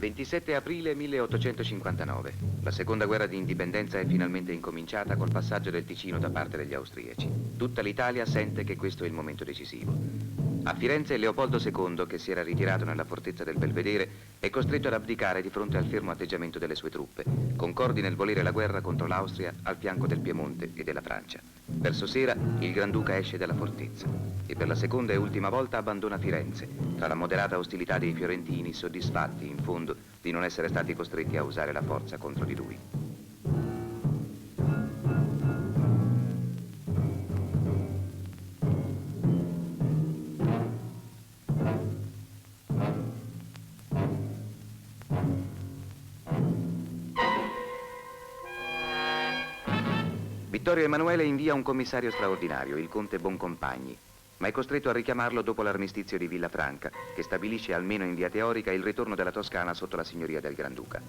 27 aprile 1859. La seconda guerra di indipendenza è finalmente incominciata col passaggio del Ticino da parte degli austriaci. Tutta l'Italia sente che questo è il momento decisivo. A Firenze Leopoldo II, che si era ritirato nella fortezza del Belvedere, è costretto ad abdicare di fronte al fermo atteggiamento delle sue truppe, concordi nel volere la guerra contro l'Austria al fianco del Piemonte e della Francia. Verso sera il Granduca esce dalla fortezza e per la seconda e ultima volta abbandona Firenze, tra la moderata ostilità dei fiorentini, soddisfatti, in fondo, di non essere stati costretti a usare la forza contro di lui. Vittorio Emanuele invia un commissario straordinario, il conte Boncompagni, ma è costretto a richiamarlo dopo l'armistizio di Villafranca, che stabilisce almeno in via teorica il ritorno della Toscana sotto la signoria del Granduca.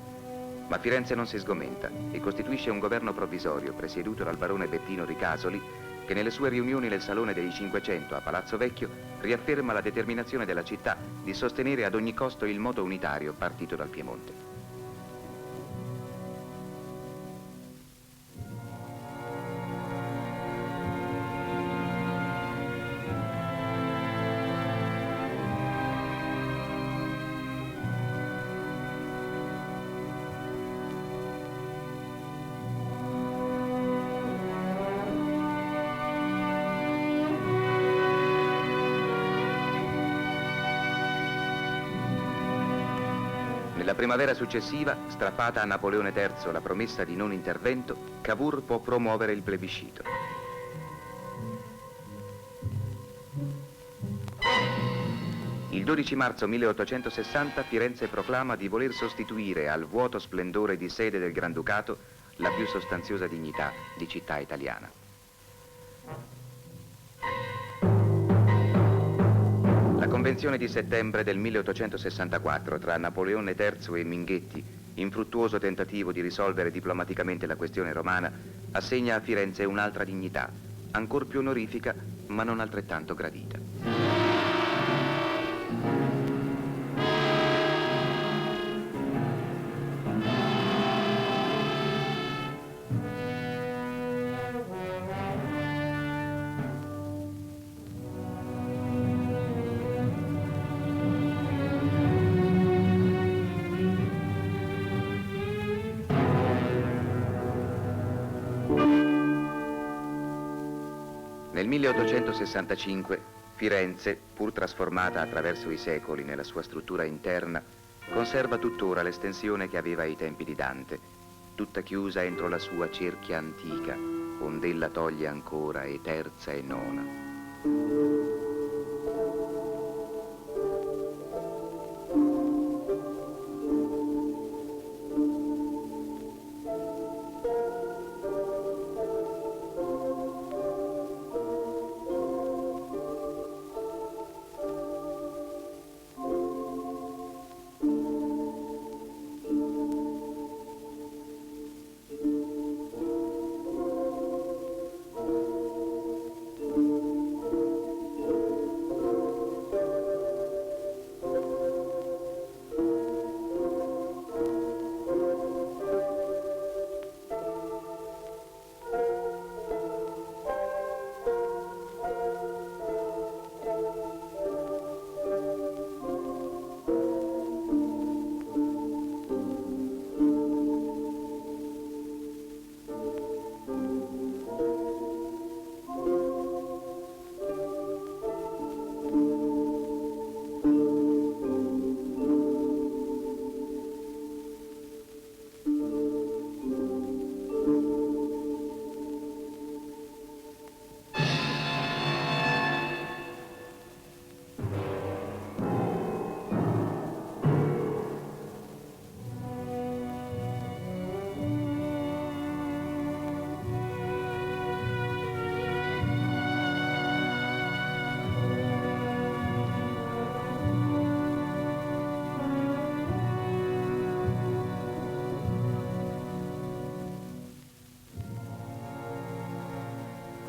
Ma Firenze non si sgomenta e costituisce un governo provvisorio presieduto dal barone Bettino Ricasoli, che nelle sue riunioni nel Salone dei 500 a Palazzo Vecchio riafferma la determinazione della città di sostenere ad ogni costo il moto unitario partito dal Piemonte. Nella primavera successiva, strappata a Napoleone III la promessa di non intervento, Cavour può promuovere il plebiscito. Il 12 marzo 1860 Firenze proclama di voler sostituire al vuoto splendore di sede del Granducato la più sostanziosa dignità di città italiana. La convenzione di settembre del 1864 tra Napoleone III e Minghetti, infruttuoso tentativo di risolvere diplomaticamente la questione romana, assegna a Firenze un'altra dignità, ancor più onorifica ma non altrettanto gradita. Nel 1865 Firenze, pur trasformata attraverso i secoli nella sua struttura interna, conserva tuttora l'estensione che aveva ai tempi di Dante, tutta chiusa entro la sua cerchia antica, ond'ella toglie ancora e terza e nona.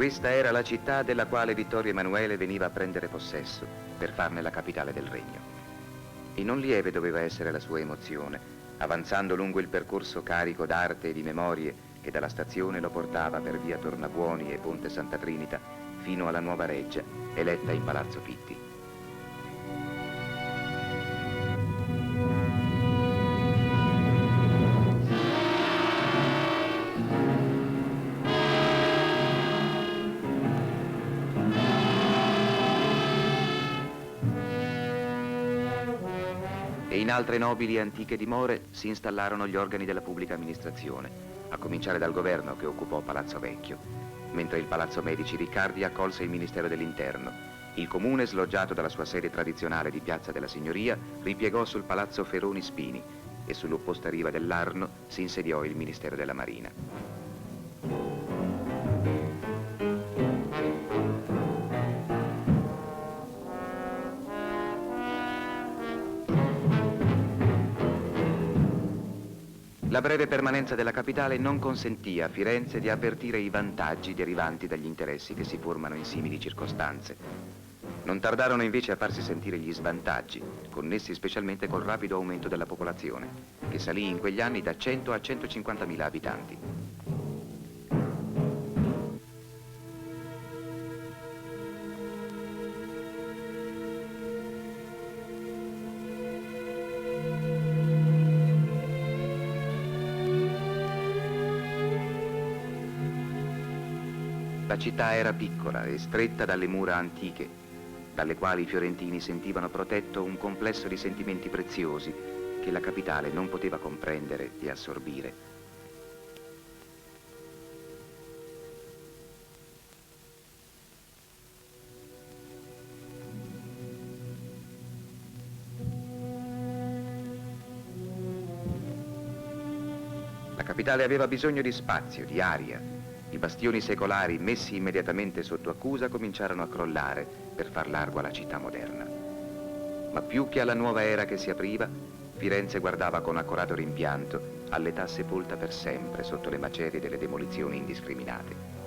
Questa era la città della quale Vittorio Emanuele veniva a prendere possesso per farne la capitale del regno. E non lieve doveva essere la sua emozione, avanzando lungo il percorso carico d'arte e di memorie che dalla stazione lo portava per via Tornabuoni e Ponte Santa Trinita fino alla Nuova Reggia, eletta in Palazzo Pitti. E in altre nobili e antiche dimore si installarono gli organi della pubblica amministrazione, a cominciare dal governo che occupò Palazzo Vecchio, mentre il Palazzo Medici Riccardi accolse il Ministero dell'Interno. Il comune, sloggiato dalla sua sede tradizionale di Piazza della Signoria, ripiegò sul Palazzo Feroni Spini e sull'opposta riva dell'Arno si insediò il Ministero della Marina. La breve permanenza della capitale non consentì a Firenze di avvertire i vantaggi derivanti dagli interessi che si formano in simili circostanze. Non tardarono invece a farsi sentire gli svantaggi, connessi specialmente col rapido aumento della popolazione, che salì in quegli anni da 100 a 150.000 abitanti. La città era piccola e stretta dalle mura antiche, dalle quali i fiorentini sentivano protetto un complesso di sentimenti preziosi che la capitale non poteva comprendere e assorbire. La capitale aveva bisogno di spazio, di aria. I bastioni secolari messi immediatamente sotto accusa cominciarono a crollare per far largo alla città moderna. Ma più che alla nuova era che si apriva, Firenze guardava con accorato rimpianto all'età sepolta per sempre sotto le macerie delle demolizioni indiscriminate.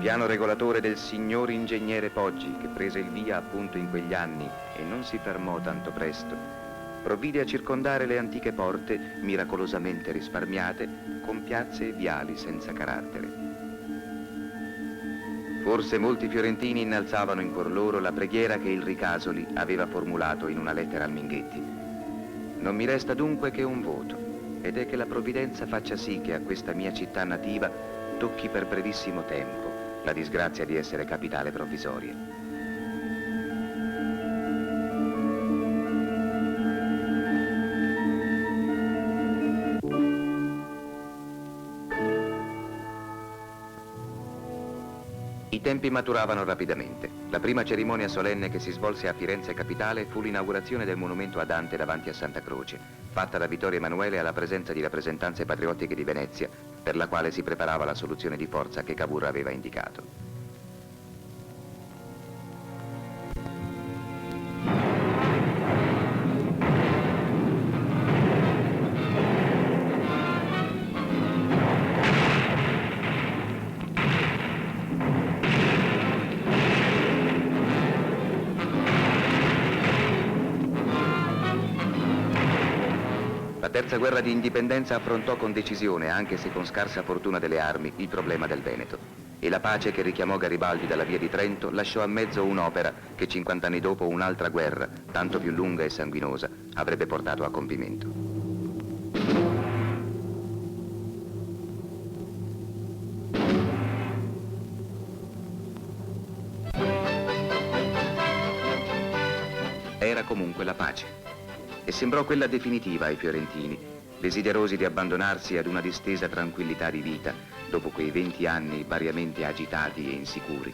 Il piano regolatore del signor ingegnere Poggi, che prese il via appunto in quegli anni e non si fermò tanto presto, provvide a circondare le antiche porte, miracolosamente risparmiate, con piazze e viali senza carattere. Forse molti fiorentini innalzavano in cuor loro la preghiera che il Ricasoli aveva formulato in una lettera al Minghetti. Non mi resta dunque che un voto, ed è che la provvidenza faccia sì che a questa mia città nativa tocchi per brevissimo tempo la disgrazia di essere capitale provvisoria. I tempi maturavano rapidamente. La prima cerimonia solenne che si svolse a Firenze capitale fu l'inaugurazione del monumento a Dante davanti a Santa Croce, fatta da Vittorio Emanuele alla presenza di rappresentanze patriottiche di Venezia, per la quale si preparava la soluzione di forza che Cavour aveva indicato. La terza guerra di indipendenza affrontò con decisione, anche se con scarsa fortuna delle armi, il problema del Veneto. E la pace che richiamò Garibaldi dalla via di Trento lasciò a mezzo un'opera che 50 anni dopo un'altra guerra, tanto più lunga e sanguinosa, avrebbe portato a compimento. Era comunque la pace. E sembrò quella definitiva ai fiorentini, desiderosi di abbandonarsi ad una distesa tranquillità di vita dopo quei 20 anni variamente agitati e insicuri.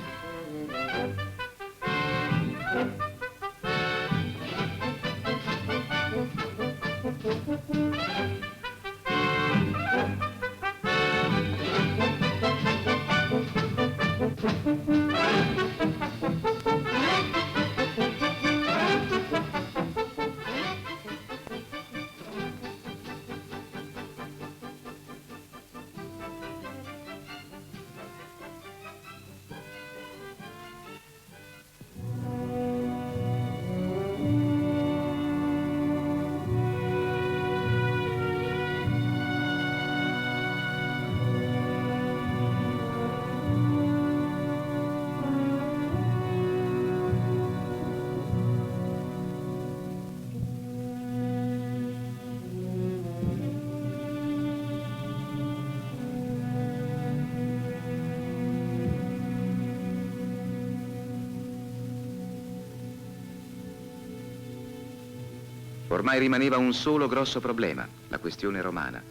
Ormai rimaneva un solo grosso problema, la questione romana,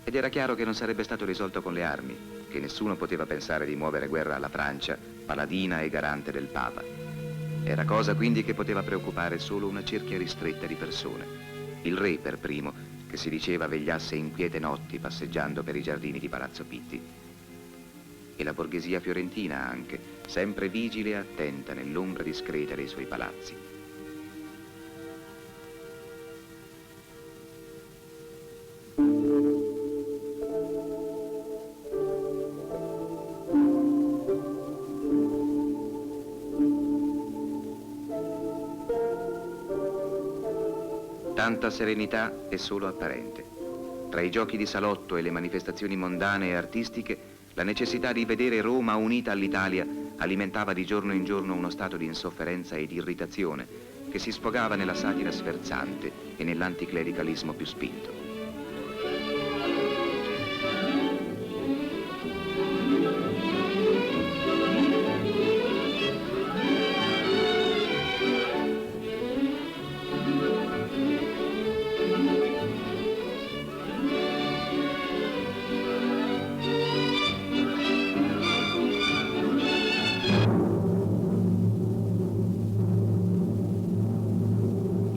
ed era chiaro che non sarebbe stato risolto con le armi, che nessuno poteva pensare di muovere guerra alla Francia, paladina e garante del Papa. Era cosa quindi che poteva preoccupare solo una cerchia ristretta di persone. Il re per primo, che si diceva vegliasse in quiete notti passeggiando per i giardini di Palazzo Pitti. E la borghesia fiorentina anche, sempre vigile e attenta nell'ombra discreta dei suoi palazzi. Tanta serenità è solo apparente. Tra i giochi di salotto e le manifestazioni mondane e artistiche, la necessità di vedere Roma unita all'Italia alimentava di giorno in giorno uno stato di insofferenza e di irritazione che si sfogava nella satira sferzante e nell'anticlericalismo più spinto.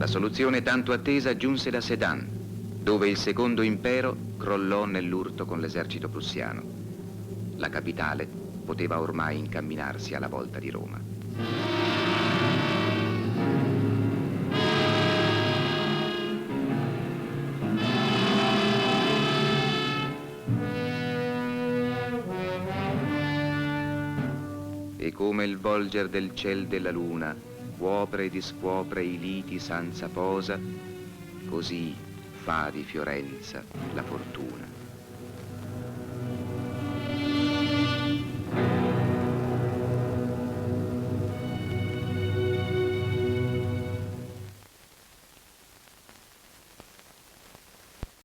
La soluzione tanto attesa giunse da Sedan, dove il Secondo Impero crollò nell'urto con l'esercito prussiano. La capitale poteva ormai incamminarsi alla volta di Roma. E come il volger del ciel della luna cuopre e discuopre i liti senza posa, così fa di Fiorenza la fortuna.